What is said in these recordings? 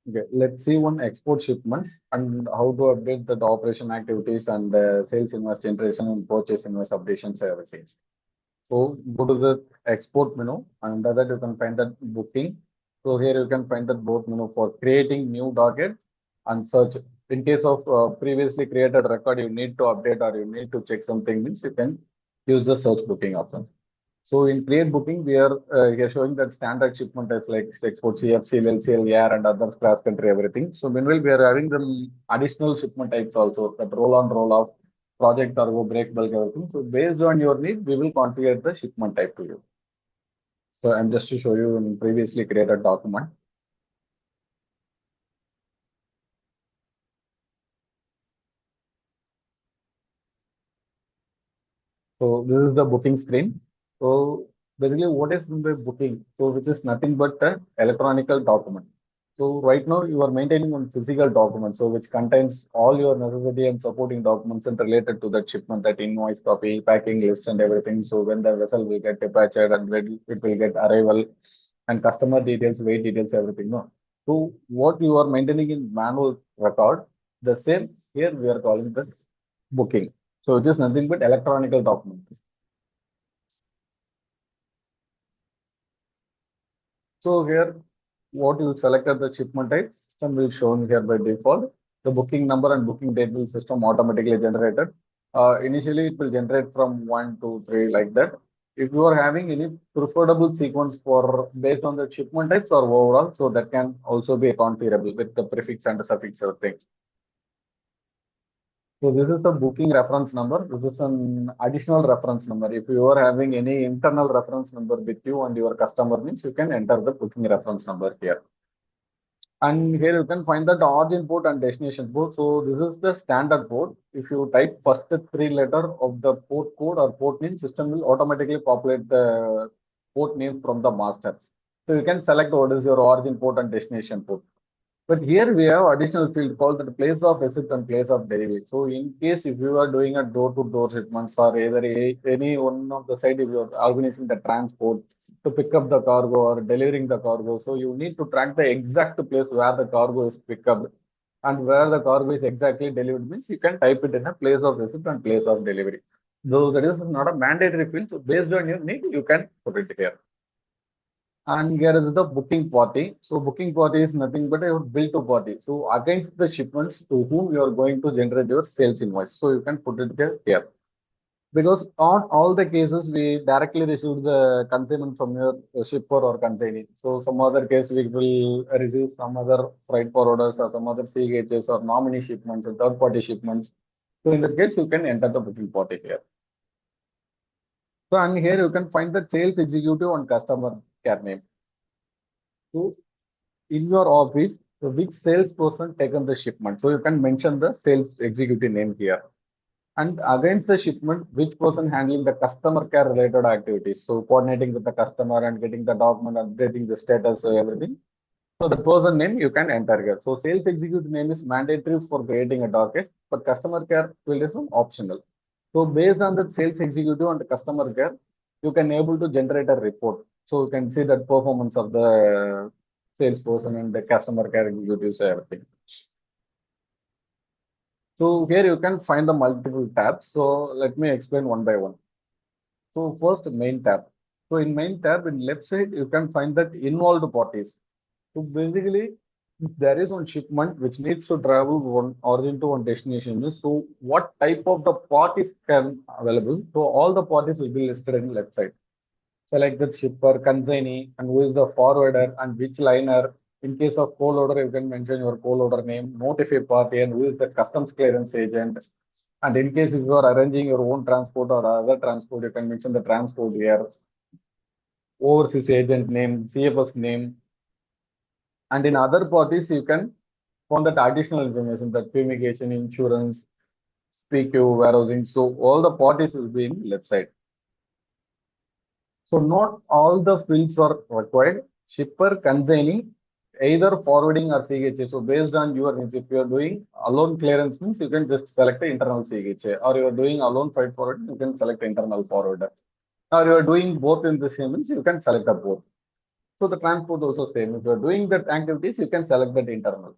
Okay, let's see one export shipments and how to update the operation activities and sales invoice generation and purchase invoice updations everything. So go to the export menu. Under that you can find that booking. So here you can find that both menu for creating new docket and search. In case of previously created record, you need to update or you need to check something means you can use the search booking option. So in create booking, we are here showing that standard shipment types like export CF, CL, air and others cross country everything. So meanwhile, we are having the additional shipment types also that roll on, roll off, project cargo, break bulk everything. So based on your need, we will configure the shipment type to you. So I'm just to show you in previously created document. So this is the booking screen. So basically what is the booking? So which is nothing but the electronical document. So right now you are maintaining one physical document, so which contains all your necessity and supporting documents and related to that shipment, that invoice copy, packing list and everything. So when the vessel will get dispatched and when it will get arrival and customer details, weight details, everything. No. So what you are maintaining in manual record, the same here we are calling this booking. So it is nothing but electronical document. So here, what you selected the shipment type, system will shown here by default. The booking number and booking date will system automatically generated. Initially, it will generate from 1 to 3 like that. If you are having any preferable sequence for based on the shipment types or overall, so that can also be configurable with the prefix and the suffix or things. So this is the booking reference number. This is an additional reference number. If you are having any internal reference number with you and your customer means you can enter the booking reference number here. And here you can find that origin port and destination port. So this is the standard port. If you type first three letter of the port code or port name, system will automatically populate the port name from the master. So you can select what is your origin port and destination port. But here we have additional field called the place of receipt and place of delivery. So in case if you are doing a door-to-door shipments or either any one of the side if you are organizing the transport to pick up the cargo or delivering the cargo, so you need to track the exact place where the cargo is picked up and where the cargo is exactly delivered means you can type it in a place of receipt and place of delivery. Though that is not a mandatory field, so based on your need, you can put it here. And here is the booking party. So booking party is nothing but a bill to party. So against the shipments to whom you are going to generate your sales invoice. So you can put it here. Because on all the cases, we directly receive the consignment from your shipper or consignee. So some other case, we will receive some other freight forwarders or some other CHs or nominee shipments or third party shipments. So in that case, you can enter the booking party here. So and here you can find the sales executive and customer care name. So in your office, so which salesperson taken the shipment. So you can mention the sales executive name here. And against the shipment, which person handling the customer care related activities. So coordinating with the customer and getting the document, updating the status, so everything. So the person name you can enter here. So sales executive name is mandatory for creating a docket, but customer care field is optional. So based on the sales executive and the customer care, you can able to generate a report. So you can see the performance of the salesperson and the customer care executives, everything. So here you can find the multiple tabs. So let me explain one by one. So first main tab. So in main tab in left side, you can find that involved parties. So basically, if there is one shipment which needs to travel one origin to one destination. So what type of the parties can available? So all the parties will be listed in left side. Select the shipper, consignee, and who is the forwarder and which liner. In case of co-loader, you can mention your co-loader name, notify party, and who is the customs clearance agent. And in case if you are arranging your own transport or other transport, you can mention the transport here, overseas agent name, CFS name. And in other parties, you can find that additional information, that fumigation, insurance, PQ, warehousing. So all the parties will be in left side. So not all the fields are required. Shipper, consignee, either forwarding or CHA. So based on your needs, if you are doing alone clearance means you can just select the internal CHA, or you are doing alone freight forwarding, you can select internal forwarder. Or you are doing both in the same means you can select the both. So the transport also same. If you are doing that activities, you can select that internal.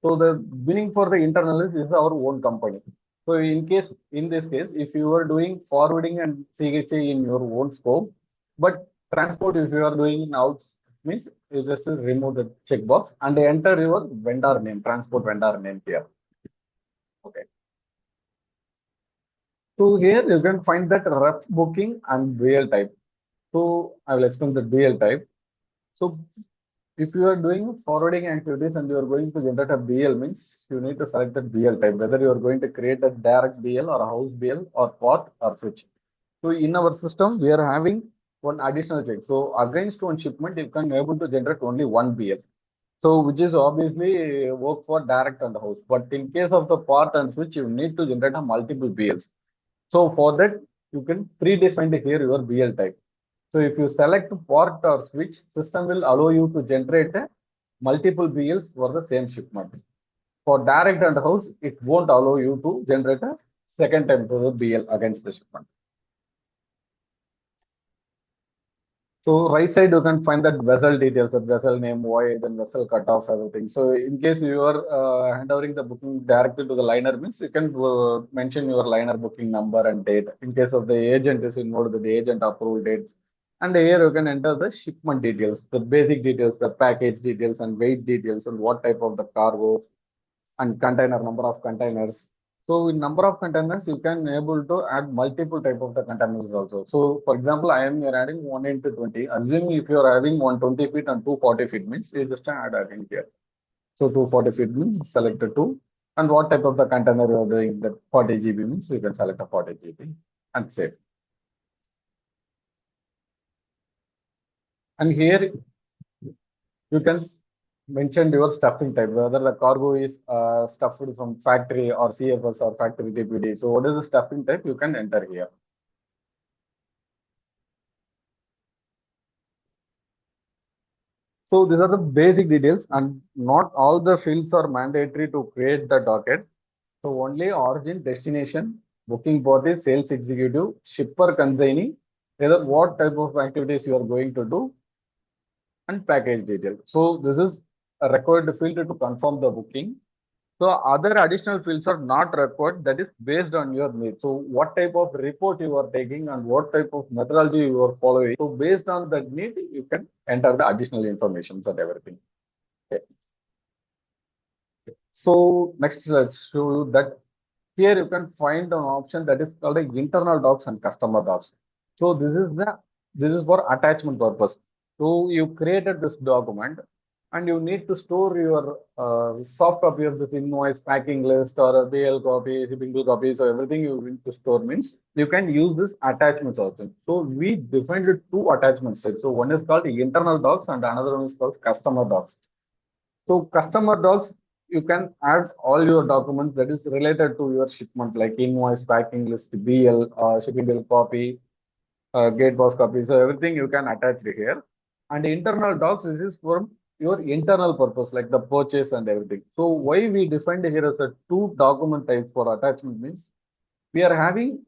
So the billing for the internal is our own company. So in this case, if you are doing forwarding and CHA in your own scope, but transport if you are doing in out means you just remove the checkbox and enter your vendor name, transport vendor name here. Okay. So here you can find that ref booking and BL type. So I will explain the BL type. So if you are doing forwarding activities and you are going to generate a BL means you need to select the BL type, whether you are going to create a direct BL or a house BL or port or switch. So in our system, we are having one additional check. So against one shipment, you can able to generate only one BL. So which is obviously work for direct and house. But in case of the port and switch, you need to generate a multiple BLs. So for that, you can predefine here your BL type. So if you select port or switch, system will allow you to generate a multiple BLs for the same shipment. For direct and house, it won't allow you to generate a second time to the BL against the shipment. So right side you can find that vessel details, that vessel name, voyage, and vessel cutoff, everything. So in case you are handovering the booking directly to the liner means you can mention your liner booking number and date. In case of the agent is involved, the agent approval dates. And here you can enter the shipment details, the basic details, the package details and weight details and what type of the cargo and container number of containers. So in number of containers, you can able to add multiple type of the containers also. So for example, I am here adding 1 into 20. Assuming if you are having 120 feet and 240 feet means you just add adding here. So 240 feet means select a 2. And what type of the container you are doing, that 40 GB means you can select a 40 GB and save. And here you can mention your stuffing type, whether the cargo is stuffed from factory or CFS or factory DPD. So what is the stuffing type? You can enter here. So these are the basic details and not all the fields are mandatory to create the docket. So only origin, destination, booking party, sales executive, shipper consignee, whether what type of activities you are going to do and package detail. So this is a required field to confirm the booking. So other additional fields are not required. That is based on your need. So what type of report you are taking and what type of methodology you are following. So based on that need, you can enter the additional information and everything. Okay. So next, let's show you that here you can find an option that is called a internal docs and customer docs. So this is for attachment purpose. So you created this document and you need to store your soft copy of this invoice, packing list or a BL copy, shipping bill copy. So everything you need to store means you can use this attachment option. So we defined two attachment sets. So one is called internal docs and another one is called customer docs. So customer docs, you can add all your documents that is related to your shipment, like invoice, packing list, BL, shipping bill copy, gate box copy. So everything you can attach here. And internal docs, this is for your internal purpose, like the purchase and everything. So why we defined here as a two document types for attachment means we are having,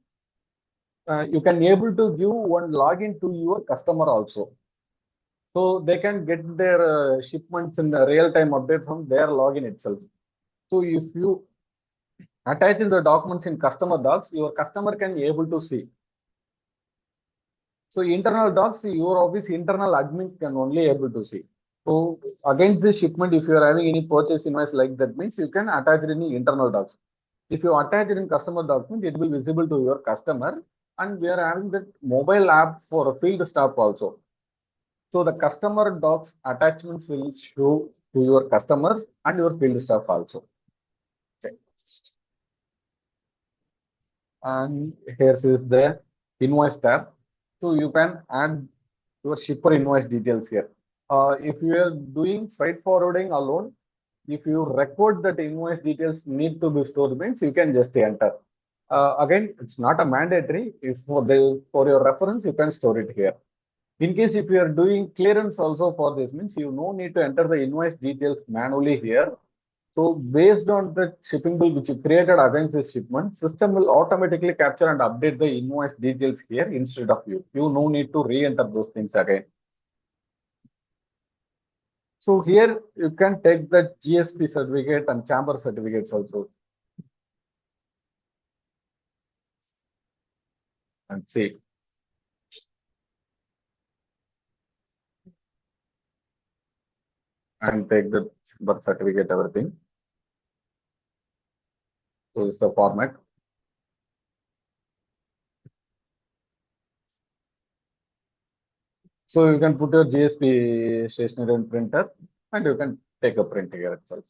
you can able to give one login to your customer also. So they can get their shipments in the real-time update from their login itself. So if you attach the documents in customer docs, your customer can be able to see. So internal docs, your office internal admin can only able to see. So against the shipment, if you are having any purchase invoice like that means you can attach it in the internal docs. If you attach it in customer document, it will be visible to your customer. And we are having that mobile app for field staff also. So the customer docs attachments will show to your customers and your field staff also. Okay. And here is the invoice tab. So you can add your shipper invoice details here. If you are doing freight forwarding alone, if you record that invoice details need to be stored means you can just enter. Again, it's not a mandatory. If for your reference, you can store it here. In case if you are doing clearance also for this means you no need to enter the invoice details manually here. So based on the shipping bill which you created against this shipment, system will automatically capture and update the invoice details here instead of you. You no need to re-enter those things again. So here you can take the GSP certificate and chamber certificates also and see and take the birth certificate, everything. So this is the format. So you can put your GSP stationery and printer and you can take a print here itself.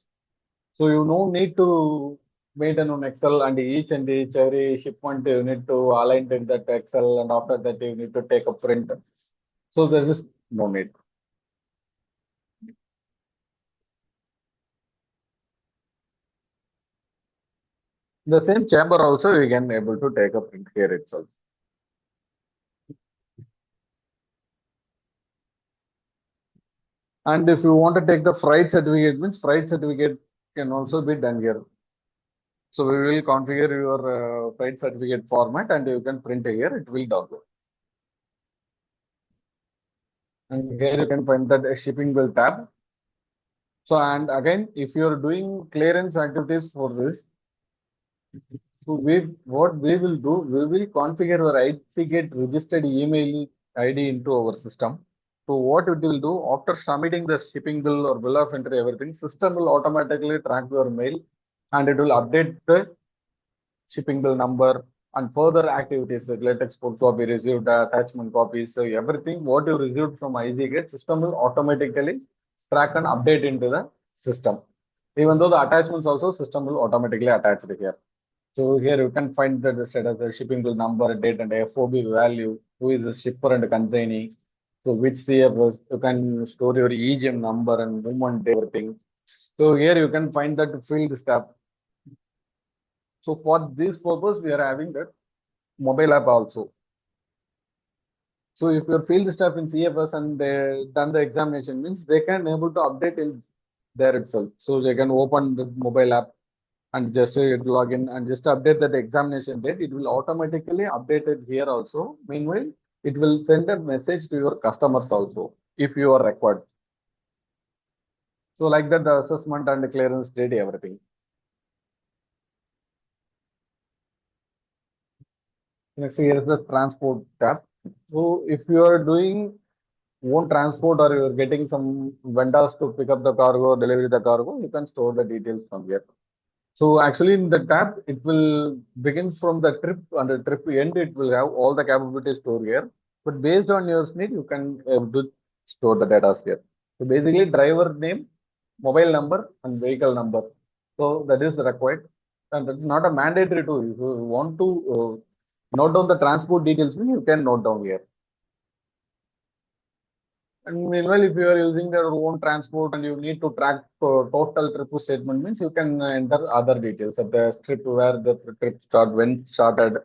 So you no need to maintain on Excel and each every shipment you need to align it that Excel and after that you need to take a print. So there is no need. The same chamber also you can able to take a print here itself. And if you want to take the freight certificate, means freight certificate can also be done here. So we will configure your freight certificate format and you can print here, it will download. And here you can find that shipping bill tab. So and again, if you are doing clearance activities for this, so what we will do, we will configure our IT registered email ID into our system. So what it will do after submitting the shipping bill or bill of entry, everything, system will automatically track your mail and it will update the shipping bill number and further activities like let export copy, received attachment copies. So everything what you received from IZGate system will automatically track and update into the system. Even though the attachments also system will automatically attach it here. So here you can find the status, the shipping bill number, date and FOB value, who is the shipper and consignee. So which CFS, you can store your EGM number and movement, everything. So here you can find that field step. So for this purpose, we are having that mobile app also. So if your field staff in CFS and they done the examination means they can able to update in there itself. So they can open the mobile app and just log in and just update that examination date. It will automatically update it here also. Meanwhile, it will send a message to your customers also if you are required. So like that, the assessment and the clearance date, everything. Next here is the transport tab. So if you are doing own transport or you're getting some vendors to pick up the cargo, deliver the cargo, you can store the details from here. So actually in the tab, it will begin from the trip and the trip end, it will have all the capabilities stored here. But based on your need, you can do store the data here. So basically driver name, mobile number and vehicle number. So that is required. And that's not a mandatory tool. If you want to note down the transport details, you can note down here. And meanwhile, if you are using your own transport and you need to track total trip statement means you can enter other details of the trip, where the trip start, when started,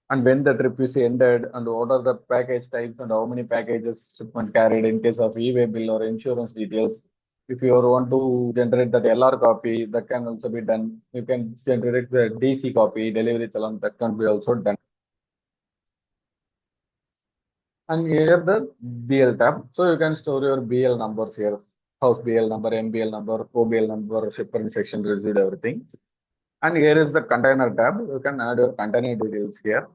and when the trip is ended, and what are the package types and how many packages shipment carried in case of e-way bill or insurance details. If you want to generate that LR copy, that can also be done. You can generate the DC copy, delivery challan, that can be also done. And here the BL tab. So you can store your BL numbers here. House BL number, MBL number, OBL number, shipper and section received, everything. And here is the container tab. You can add your container details here.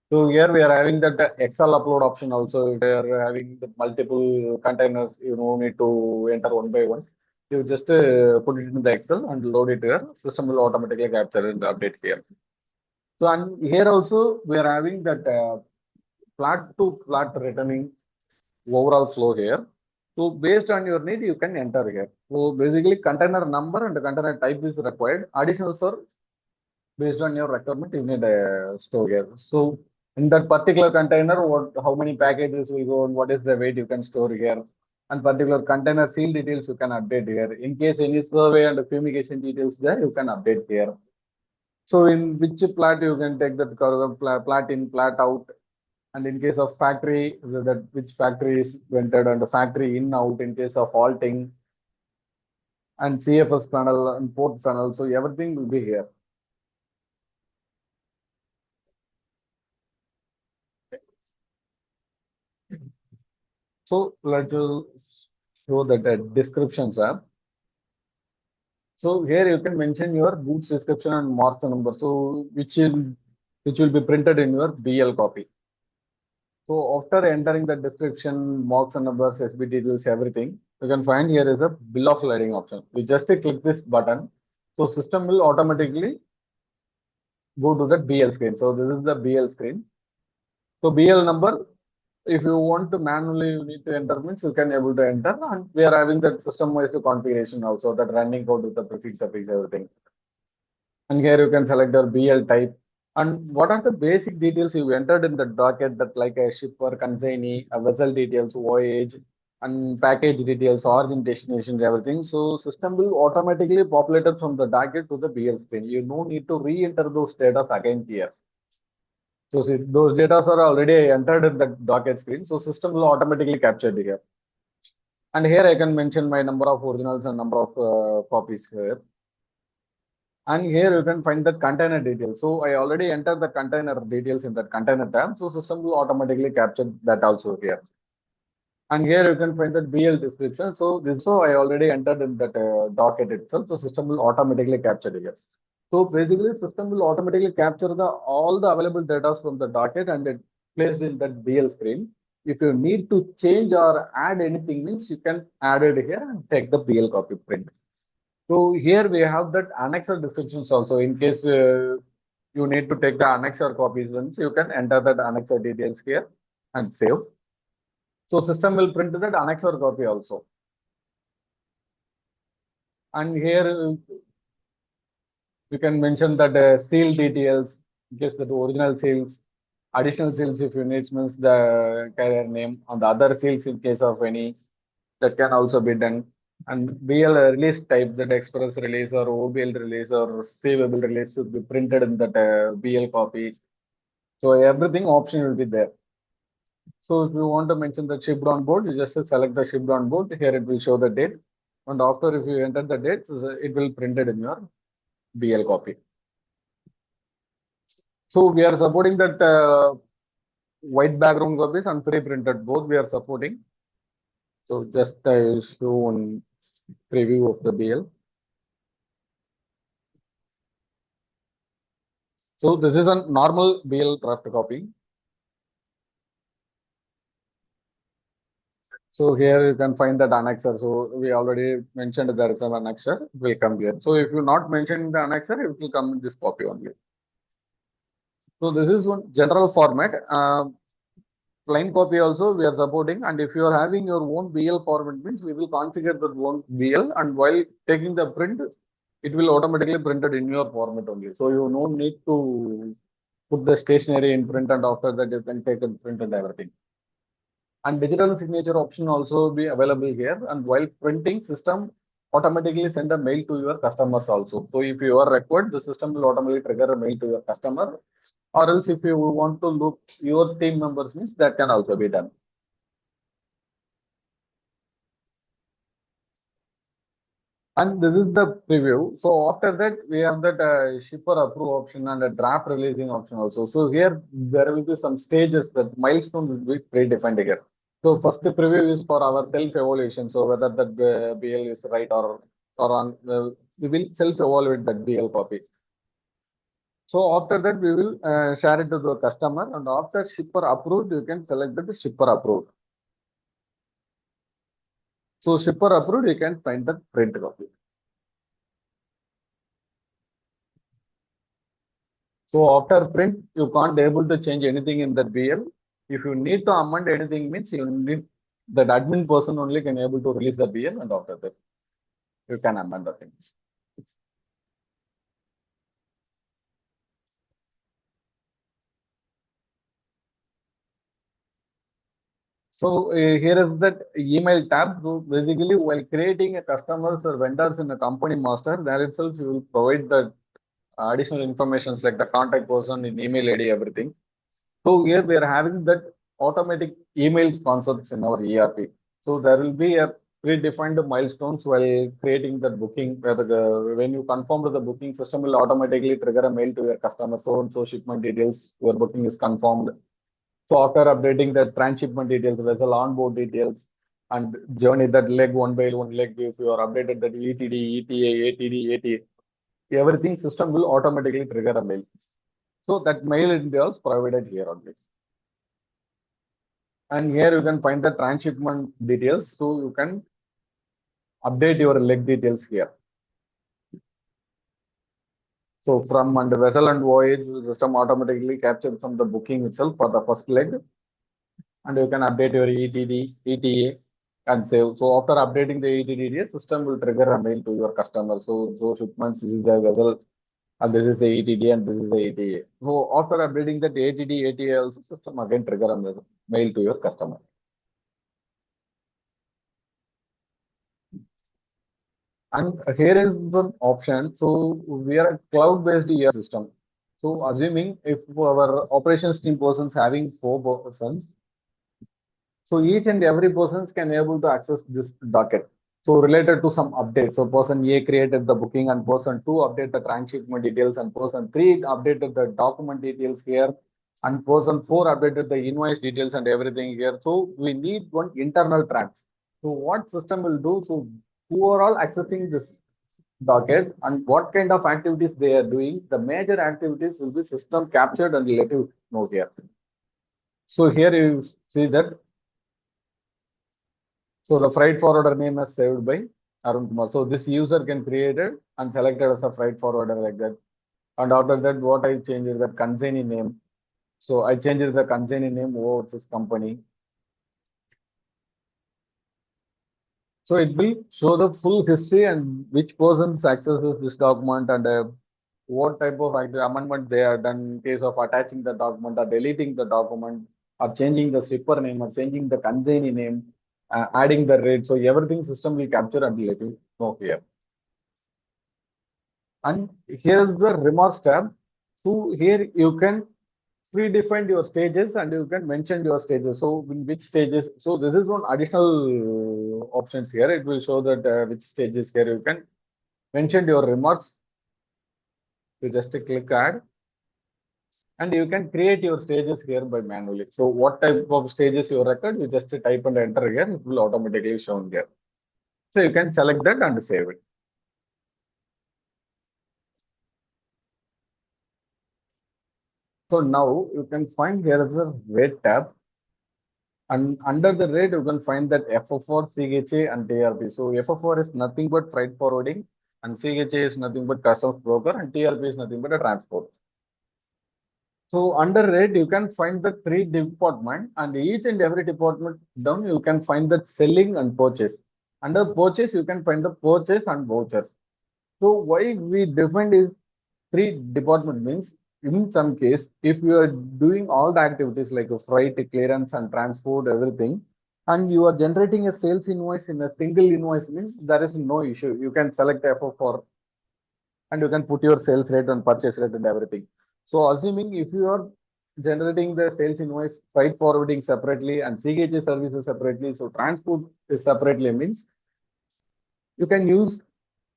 So here we are having that Excel upload option also. We are having the multiple containers. You don't need to enter one by one. You just put it in the Excel and load it here. System will automatically capture and update here. So and here also we are having that flat to flat returning overall flow here. So based on your need, you can enter here. So basically container number and the container type is required. Additional, sir, based on your requirement, you need a store here. So in that particular container, how many packages will go and what is the weight you can store here. And particular container seal details you can update here. In case any survey and fumigation details there, you can update here. So in which plat you can take that plat in, plat out, and in case of factory, that which factory is rented and the factory in out in case of halting and CFS panel and port panel. So everything will be here. So let's So that descriptions are. So here you can mention your goods description and marks number. So which will be printed in your BL copy. So after entering the description, marks and numbers, SB details, everything, you can find here is a bill of lading option. We just click this button. So system will automatically go to the BL screen. So this is the BL screen. So BL number, if you want to manually you need to enter means you can able to enter, and we are having that system wise configuration also, that running code with the prefix, suffix, everything. And here you can select your BL type. And what are the basic details you entered in the docket, that like a shipper, consignee, a vessel details, voyage, and package details, origin, destination, everything. So system will automatically populate it from the docket to the BL screen. You no need to re-enter those data again here. So see, those data are already entered in the docket screen. So system will automatically capture it here. And here I can mention my number of originals and number of copies here. And here you can find the container details. So I already entered the container details in that container tab. So system will automatically capture that also here. And here you can find the BL description. So this so I already entered in that docket itself. So system will automatically capture it here. So basically system will automatically capture the all the available data from the docket and it placed in that BL screen. If you need to change or add anything means you can add it here and take the BL copy print. So here we have that annexer descriptions also. In case you need to take the annexer copies, once you can enter that annexer details here and save. So system will print that annexer copy also. And here you can mention that seal details, in case that original seals, additional seals if you need means the carrier name, on the other seals in case of any, that can also be done. And BL release type, that express release or OBL release or savable release should be printed in that BL copy. So everything option will be there. So if you want to mention the shipped on board, you just select the shipped on board. Here it will show the date. And after if you enter the date, it will printed in your BL copy. So we are supporting that white background copies and pre-printed both we are supporting. So just show one preview of the BL. So this is a normal BL draft copy. So here you can find that annexer. So we already mentioned there is an annexer. It will come here. So if you not mention the annexer, it will come in this copy only. So this is one general format. Plain copy also we are supporting. And if you are having your own BL format means we will configure that one BL, and while taking the print, it will automatically printed in your format only. So you no need to put the stationery in print, and after that you can take and print and everything. And digital signature option also be available here. And while printing, system automatically send a mail to your customers also. So if you are required, the system will automatically trigger a mail to your customer. Or else if you want to look your team members means that can also be done. And this is the preview. So after that, we have that shipper approve option and a draft releasing option also. So here there will be some stages, that milestones will be predefined here. So first preview is for our self evaluation. So whether that BL is right or on, we will self evaluate that BL copy. So after that, we will share it to the customer, and after shipper approved, you can select the shipper approved. So shipper approved, you can find the print copy. So after print, you can't able to change anything in the BL. If you need to amend anything means you need that admin person only can able to release the BL, and after that you can amend the things. So here is that email tab. So basically, while creating a customers or vendors in a company master, there itself you will provide the additional informations like the contact person in email ID, everything. So here we are having that automatic emails concepts in our ERP. So there will be a predefined milestones while creating the booking, where when you confirm to the booking, system will automatically trigger a mail to your customer. So and so shipment details, your booking is confirmed. So after updating the transshipment details, vessel onboard details, and journey that leg one by one leg. If you are updated that ETD, ETA, ATD, ATA, everything system will automatically trigger a mail. So that mail details provided here only. And here you can find the transshipment details. So you can update your leg details here. So from and vessel and voyage, the system automatically captured from the booking itself for the first leg. And you can update your ETD, ETA and save. So after updating the ETD, system will trigger a mail to your customer. So those shipments, this is a vessel and this is the ETD and this is the ETA. So after updating that ATD, ATA also, system again trigger a mail to your customer. And here is the option. So we are a cloud-based ERP system. So assuming if our operations team persons having 4 persons, so each and every persons can able to access this docket. So related to some updates. So person A created the booking and person 2 update the transshipment details and person 3 updated the document details here and person 4 updated the invoice details and everything here. So we need one internal track. So what system will do? So who are all accessing this docket and what kind of activities they are doing, the major activities will be system captured and let you know here. So here you see that. So the freight forwarder name is saved by Arun Kumar. So this user can create it and select it as a freight forwarder like that. And after that, what I change is that consignee name. So I changes the consignee name over this company. So it will show the full history and which persons accesses this document and what type of amendment they are done in case of attaching the document or deleting the document or changing the shipper name or changing the consignee name, adding the rate. So everything system will capture and let you know here. And here's the remarks tab. So here you can predefine your stages and you can mention your stages. So in which stages, so this is one additional options here. It will show that which stages here you can mention your remarks. You just click add and you can create your stages here by manually. So what type of stages you record, you just type and enter here, it will automatically show here. So you can select that and save it. So now you can find here is the rate tab. And under the rate, you can find that FFR, CHA, and TRP. So FFR is nothing but freight forwarding, and CHA is nothing but customs broker, and TRP is nothing but a transport. So under rate, you can find the 3 department, and each and every department down, you can find that selling and purchase. Under purchase, you can find the purchase and vouchers. So why we define is 3 department means in some case, if you are doing all the activities like a freight, clearance and transport, everything, and you are generating a sales invoice in a single invoice means there is no issue. You can select FO4 and you can put your sales rate and purchase rate and everything. So assuming if you are generating the sales invoice, freight forwarding separately and CHA services separately, so transport is separately means you can use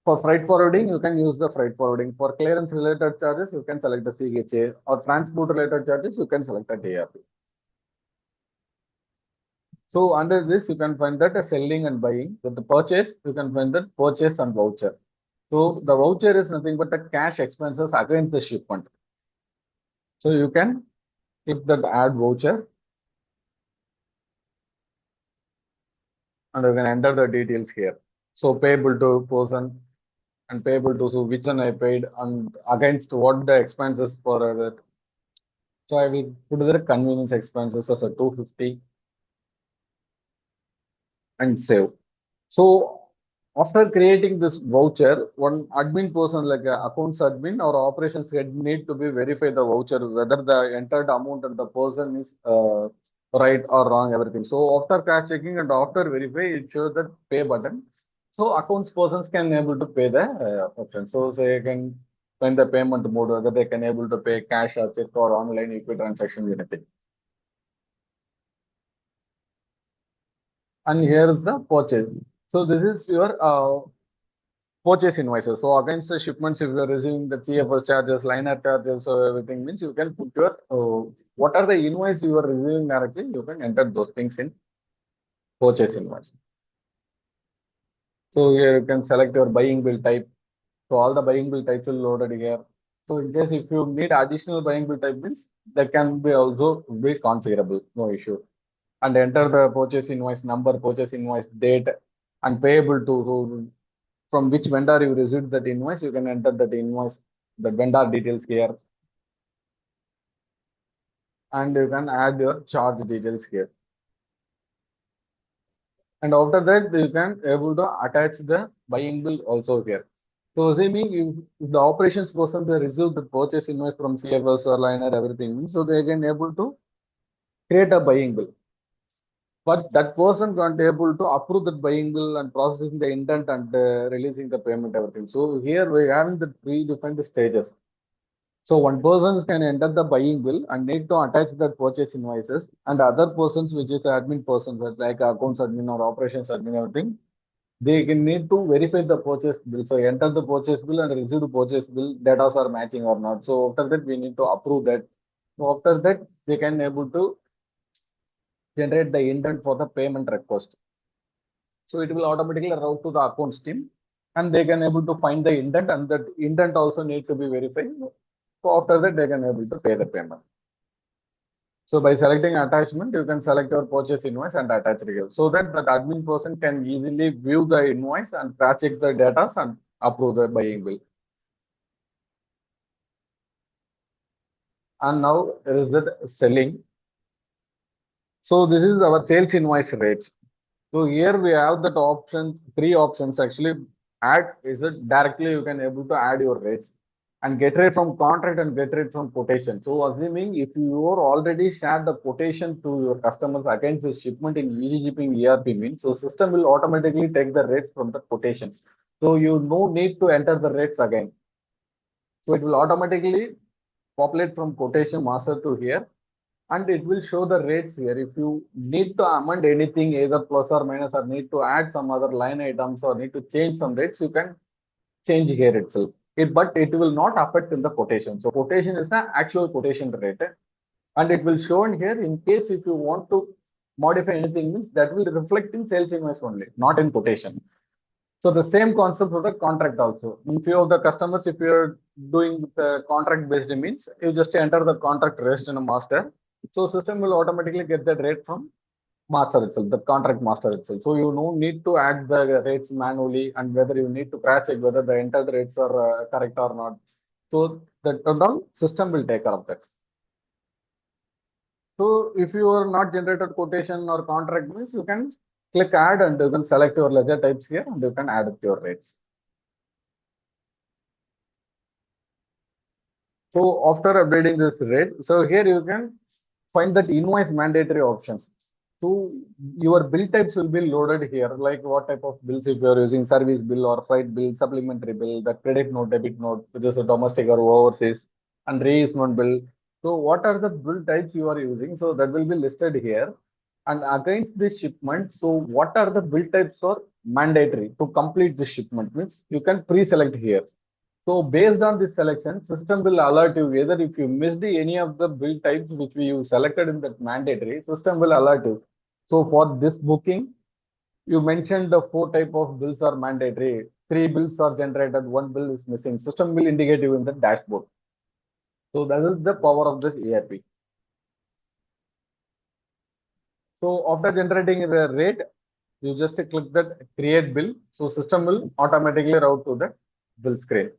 for freight forwarding, you can use the freight forwarding. For clearance related charges, you can select the CHA or transport related charges, you can select the TRP. So under this, you can find that a selling and buying. With the purchase, you can find that purchase and voucher. So the voucher is nothing but the cash expenses against the shipment. So you can click that add voucher and you can enter the details here. So payable to person and payable to so which one I paid and against what the expenses for that. So I will put the convenience expenses as a 250 and save. So after creating this voucher, one admin person like a accounts admin or operations head need to be verify the voucher whether the entered amount and the person is right or wrong everything. So after cash checking and after verify, it shows that pay button. So accounts persons can able to pay the option. So they can find the payment mode whether they can able to pay cash or check or online equity transaction anything. And here is the purchase. So this is your purchase invoices. So against the shipments, if you are receiving the CFS charges, liner charges, so everything means you can put your what are the invoice you are receiving directly, you can enter those things in purchase invoice. So here you can select your buying bill type. So all the buying bill types will loaded here. So in case if you need additional buying bill type means that can be also be configurable, no issue. And enter the purchase invoice number, purchase invoice date, and payable to who, from which vendor you received that invoice. You can enter that invoice, the vendor details here, and you can add your charge details here. And after that, you can able to attach the buying bill also here. So assuming if the operations person they receive the purchase invoice from CFS or liner everything, so they can able to create a buying bill. But that person can't able to approve that buying bill and processing the intent and releasing the payment everything. So here we having the three different stages. So one person can enter the buying bill and need to attach that purchase invoices, and other persons which is admin persons like accounts admin or operations admin everything, they can need to verify the purchase bill. So enter the purchase bill and receive the purchase bill data are matching or not. So after that we need to approve that. So after that they can able to generate the intent for the payment request. So it will automatically route to the accounts team, and they can able to find the intent, and that intent also need to be verified. So after that they can able to pay the payment. So by selecting attachment, you can select your purchase invoice and attach it here, so that the admin person can easily view the invoice and cross check the data and approve the buying bill. And now there is the selling. So this is our sales invoice rates. So here we have that option, three options actually. Add is it directly you can able to add your rates and get rate from contract and get rate from quotation. So assuming if you are already shared the quotation to your customers against the shipment in Ezeeshipping ERP means, so system will automatically take the rates from the quotation. So you no need to enter the rates again. So it will automatically populate from quotation master to here, and it will show the rates here. If you need to amend anything, either plus or minus, or need to add some other line items, or need to change some rates, you can change here itself. But it will not affect in the quotation. So quotation is the actual quotation rate, and it will show in here. In case if you want to modify anything, means that will reflect in sales invoice only, not in quotation. So the same concept for the contract also. In few of the customers, if you're doing the contract based means, you just enter the contract rest in a master. So system will automatically get that rate from master itself, the contract master itself. So you no need to add the rates manually, and whether you need to cross check whether the entered rates are correct or not. So that all system will take care of that. So if you are not generated quotation or contract means, you can click add and you can select your ledger types here and you can add it to your rates. So after updating this rate, so here you can find that invoice mandatory options. So your bill types will be loaded here, like what type of bills if you are using service bill or freight bill, supplementary bill, the credit note, debit note, which is a domestic or overseas, and reimbursement bill. So what are the bill types you are using? So that will be listed here. And against this shipment, so what are the bill types are mandatory to complete the shipment means you can pre-select here. So based on this selection, system will alert you whether if you missed any of the bill types which you selected in that mandatory, system will alert you. So for this booking, you mentioned the four type of bills are mandatory. Three bills are generated, one bill is missing. System will indicate you in the dashboard. So that is the power of this ERP. So after generating the rate, you just click that create bill. So system will automatically route to the bill screen.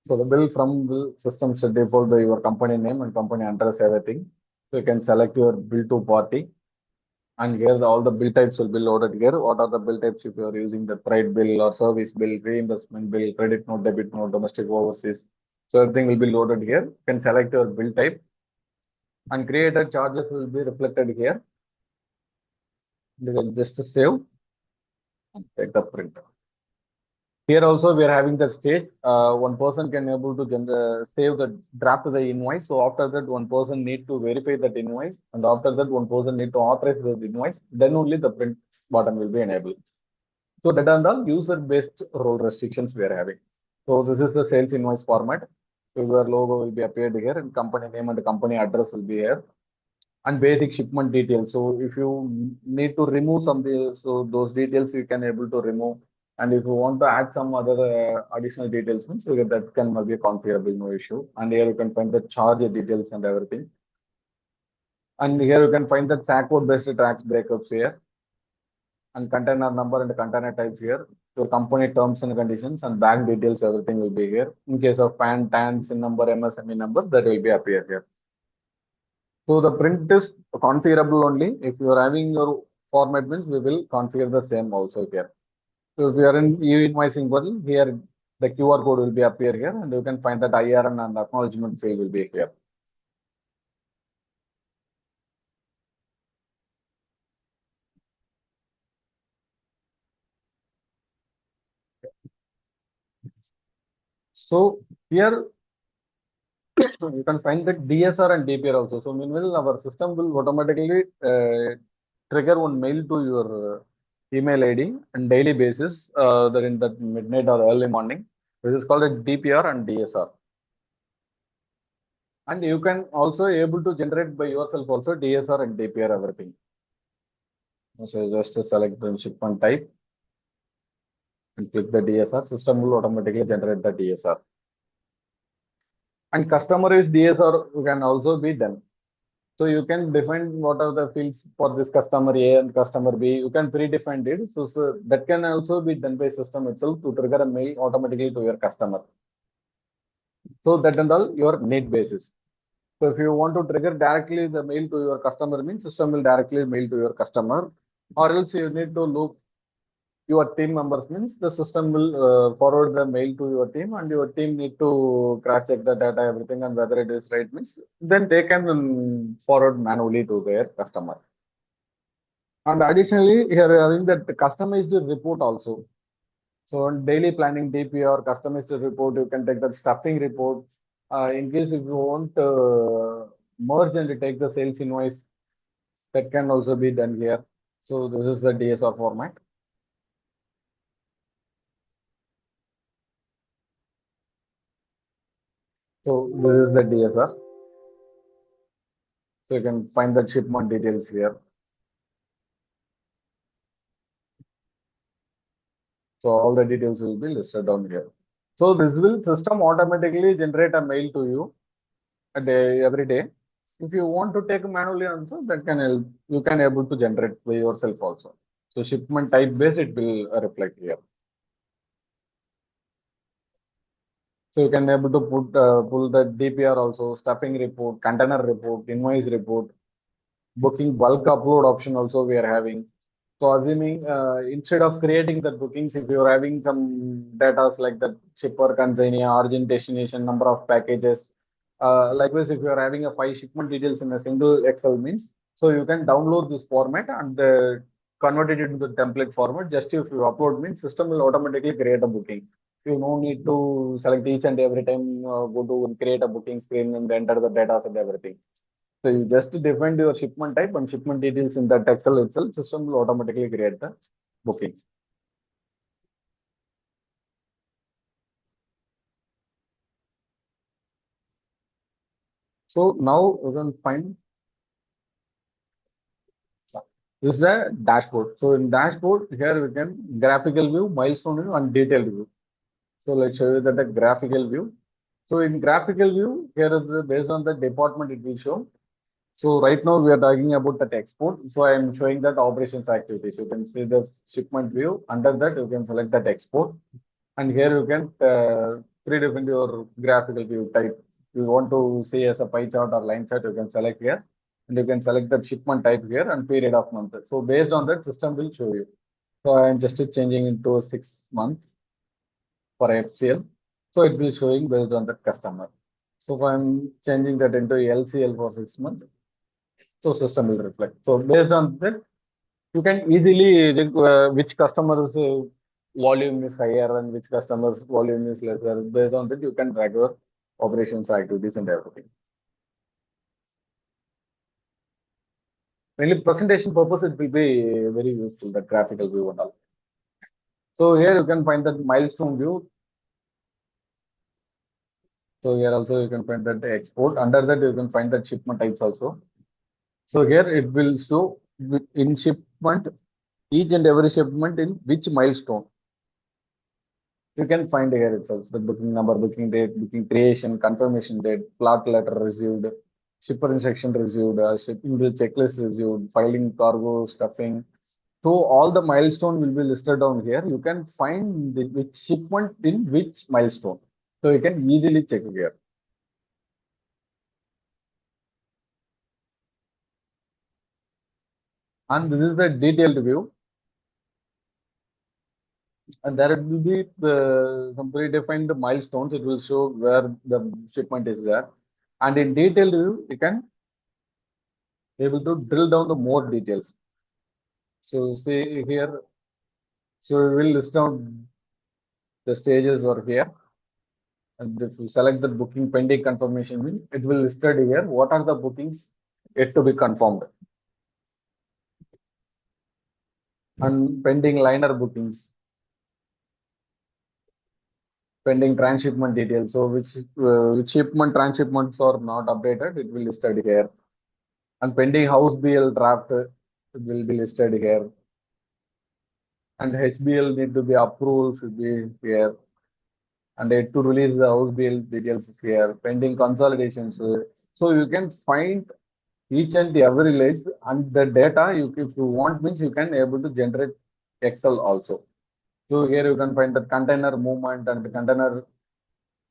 So the bill from bill system should default by your company name and company address, everything. So you can select your bill to party, and here all the bill types will be loaded here. What are the bill types if you are using the freight bill or service bill, reimbursement bill, credit note, debit note, domestic overseas. So everything will be loaded here. You can select your bill type, and created charges will be reflected here. You will just save and take the print. Here also we are having the stage. One person can able to save the draft the invoice. So after that, one person need to verify that invoice, and after that, one person need to authorize the invoice. Then only the print button will be enabled. So that are the user-based role restrictions we are having. So this is the sales invoice format. So your logo will be appeared here, and company name and company address will be here, and basic shipment details. So if you need to remove something, so those details you can able to remove. And if you want to add some other additional details, means that can be configurable, no issue. And here you can find the charge details and everything. And here you can find the SAC code based tax breakups here, and container number and container types here. Your company terms and conditions and bank details, everything will be here. In case of PAN, TAN, SIN number, MSME number, that will be appear here. So the print is configurable only. If you are having your format means we will configure the same also here. So if you are in e-invoicing portal, here the QR code will be appear here, and you can find that IRN and acknowledgement field will be here. So here you can find the DSR and DPR also. So meanwhile, our system will automatically trigger one mail to your email ID on daily basis, that in that midnight or early morning. This is called a DPR and DSR. And you can also able to generate by yourself also DSR and DPR everything. So just select the shipment type and click the DSR. System will automatically generate the DSR. And customer is DSR can also be done. So you can define what are the fields for this customer A and customer B. You can predefine it. So that can also be done by system itself to trigger a mail automatically to your customer. So that and all your need basis. So if you want to trigger directly the mail to your customer, means system will directly mail to your customer, or else you need to loop your team members, means the system will forward the mail to your team, and your team need to cross check the data, everything, and whether it is right, means then they can forward manually to their customer. And additionally, here we are having that customized report also. So on daily planning DPR, customized report, you can take that stuffing report. In case if you want merge and take the sales invoice, that can also be done here. So this is the DSR format. So this is the DSR. So you can find the shipment details here. So all the details will be listed down here. So this will system automatically generate a mail to you a day every day. If you want to take manually also, that can help. You can able to generate by yourself also. So shipment type based it will reflect here. So you can able to pull the DPR also, stuffing report, container report, invoice report, booking bulk upload option also we are having. So assuming instead of creating the bookings, if you are having some data like the shipper, consignee, origin, destination, number of packages, likewise if you are having a 5 shipment details in a single Excel means, so you can download this format and convert it into the template format. Just if you upload means system will automatically create a booking. You no need to select each and every time, go to create a booking screen and enter the data and everything. So you just define your shipment type and shipment details in that Excel itself, system will automatically create the booking. So now you can find, this is the dashboard. So in dashboard, here we can graphical view, milestone view, and detailed view. So let's show you that the graphical view. So in graphical view, here is based on the department it will show. So right now we are talking about that export. So I am showing that operations activities. You can see the shipment view. Under that, you can select that export. And here you can predefine your graphical view type. You want to see as a pie chart or line chart, you can select here. And you can select the shipment type here and period of month. So based on that, system will show you. So I am just changing into 6 months for FCL. So it will showing based on that customer. So if I'm changing that into LCL for 6 months, so system will reflect. So based on that, you can easily which customers volume is higher and which customers volume is lesser. Based on that, you can track your operations activities and everything. Mainly presentation purpose, it will be very useful, the graphical view and all. So here you can find that milestone view. So here also you can find that export. Under that you can find that shipment types also. So here it will show in shipment, each and every shipment in which milestone. You can find here itself the booking number, booking date, booking creation, confirmation date, plot letter received, shipper instruction received, shipping bill checklist received, filing cargo, stuffing. So all the milestone will be listed down here. You can find which shipment in which milestone. So you can easily check here. And this is the detailed view. And there will be some predefined milestones. It will show where the shipment is there. And in detailed view, you can able to drill down the more details. So see here, so we will list down the stages over here. And if you select the booking pending confirmation, it will listed here. What are the bookings yet to be confirmed? And pending liner bookings, pending transshipment details. So which shipment transshipments are not updated, it will listed here. And pending house BL draft, it will be listed here. And HBL need to be approved, should be here. And to release the house BL details is here. Pending consolidations. So you can find each and every list and the data. If you want, means you can able to generate Excel also. So here you can find the container movement and the container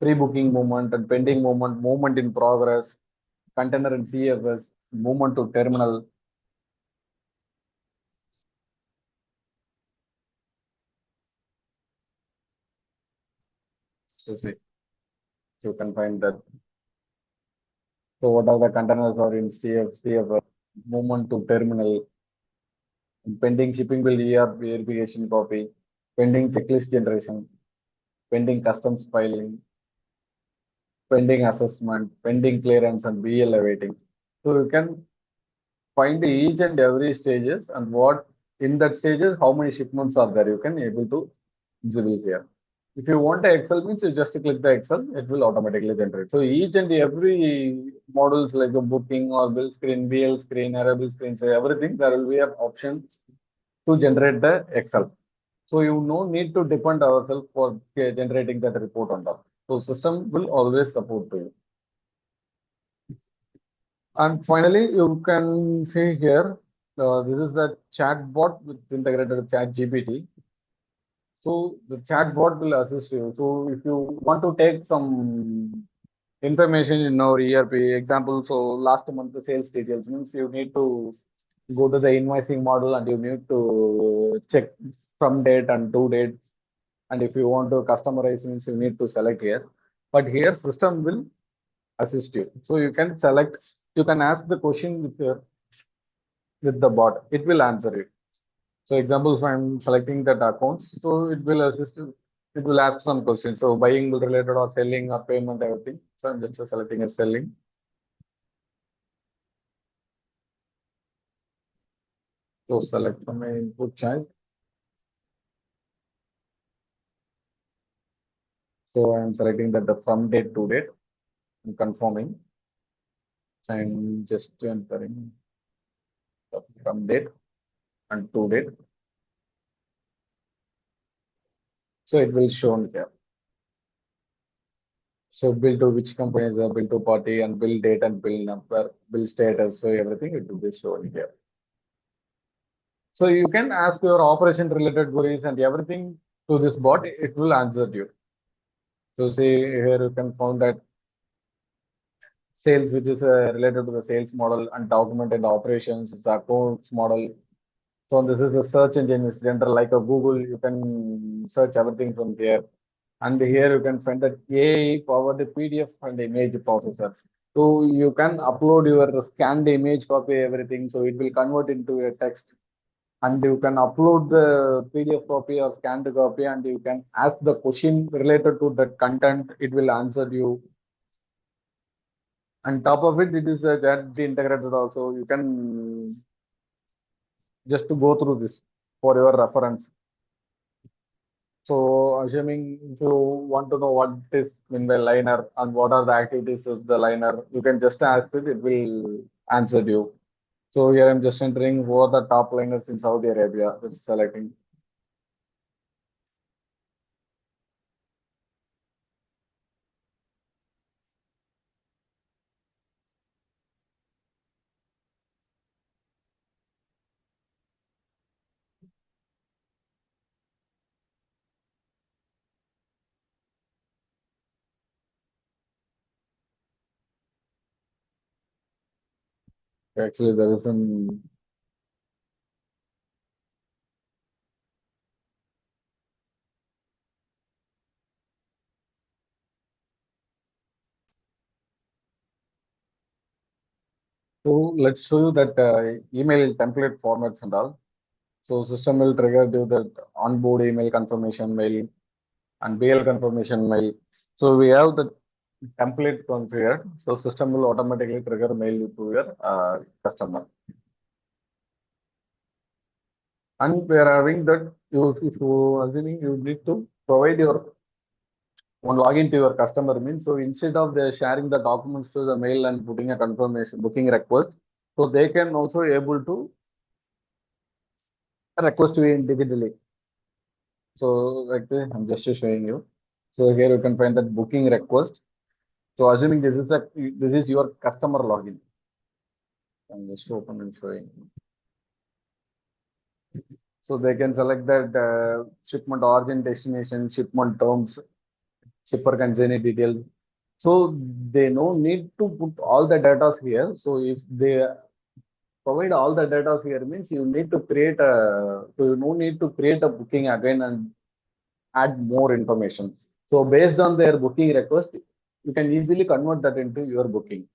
pre-booking movement and pending movement, movement in progress, container and CFS, movement to terminal. So see, you can find that. So what are the containers are in CFS, movement to terminal, pending shipping bill ERP verification copy, pending checklist generation, pending customs filing, pending assessment, pending clearance, and BL awaiting. So you can find each and every stages and what in that stages, how many shipments are there. You can able to exhibit here. If you want the Excel means you just click the Excel, it will automatically generate. So each and every models like a booking or bill screen, BL screen, error bill screen, so everything, there will be an option to generate the Excel. So you no need to depend ourselves for generating that report on that. So system will always support to you. And finally, you can see here, this is the chat bot with integrated with chat GPT. So the chat bot will assist you. So if you want to take some information in our ERP example, so last month the sales details means you need to go to the invoicing model and you need to check from date and due date. And if you want to customize means you need to select here. But here system will assist you. So you can select, you can ask the question with the bot, it will answer it. So example, if I'm selecting that accounts, so it will assist you, it will ask some questions. So buying related or selling or payment, everything. So I'm just selecting as selling. So select from my input choice. So I'm selecting that the from date to date and confirming. I'm just entering the from date and to date. So it will show here. So bill to which company is a bill to party and bill date and bill number, bill status. So everything it will be shown here. So you can ask your operation related queries and everything to this bot, it will answer you. So see here you can find that sales, which is related to the sales model and document and operations, it's accounts model. So this is a search engine, is general like a Google, you can search everything from here. And here you can find that AI powered PDF and image processor. So you can upload your scanned image copy, everything. So it will convert into a text and you can upload the PDF copy or scanned copy, and you can ask the question related to that content. It will answer you. On top of it, it is a chat integrated also. You can just to go through this for your reference. So assuming if you want to know what is in the liner and what are the activities of the liner, you can just ask it, it will answer you. So here I'm just entering who are the top liners in Saudi Arabia, just selecting. Actually, there is some. So let's show you that email template formats and all. So system will trigger you that onboard email confirmation mail and BL confirmation mail. So we have the template configured. So system will automatically trigger mail to your customer. And we are having that if you assuming you need to provide your one login to your customer means, so instead of they sharing the documents to the mail and putting a confirmation booking request, so they can also able to request you individually. So like this, I'm just showing you. So here you can find that booking request. So assuming this is your customer login. I'm just open and showing. So they can select that shipment origin, destination, shipment terms, shipper consignee details. So they no need to put all the data here. So if they provide all the data here means you need to create a, so you no need to create a booking again and add more information. So based on their booking request, you can easily convert that into your booking.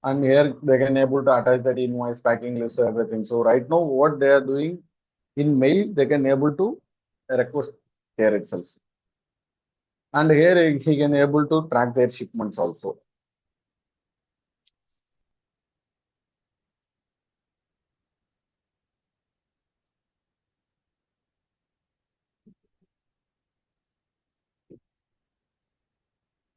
And here they can able to attach that invoice, packing list, everything. So right now what they are doing in mail, they can able to request here itself. And here he can able to track their shipments also.